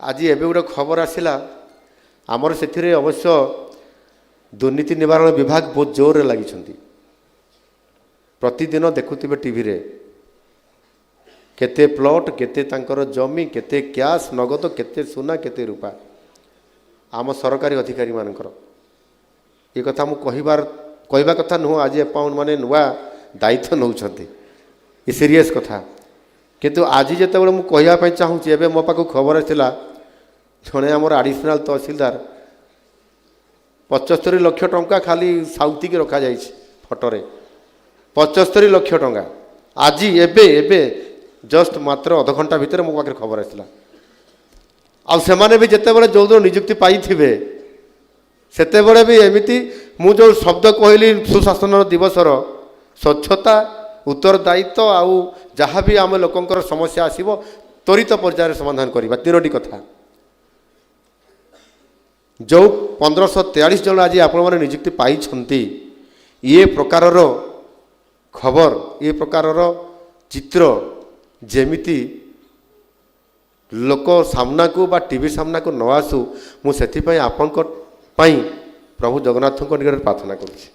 आज एबे गोटे खबर आसला आमर से अवश्य दुर्नीति निवारण विभाग बहुत जोर लगी प्रतिदिन देखुवे टीवी रे केते प्लॉट केते तांकर जमी केते कैश नगद केते सुना केते रूपा आम सरकारी अधिकारी मानकर ये कथा मु कहवा कथा नुह आज एपाउंड माने नुआ दायित्व नौछंती ये सीरियस कथा किंतु आज जिते बड़े मुझे चाहूँगी एवं मो पाक खबर आसला जड़े आमर एडिशनल तहसीलदार 75 लाख टंका खाली साउथी की रखा जाइए फटोरे 75 लाख टंका आज एबे एबे जस्ट मात्र अध घंटा भितर मो पाखे खबर आसला आने भी जिते बड़े जो दिन निजुक्ति पाई सेते बड़े भी एमती मु जो शब्द कहली सुशासन दिवसर स्वच्छता उत्तरदायित्व आउ जहाँ भी आम लोकंकर समस्या आसीबो त्वरित पर्यायर समाधान करवा तीनोटी कथा जो 1543 जन आज आपण मैंने निजुक्ति पाई ये प्रकार खबर ये प्रकार चित्र जेमिति लोक सामना को बा टीवी सामना को न आसू मुझे आपण प्रभु जगन्नाथ निकट प्रार्थना करुँच।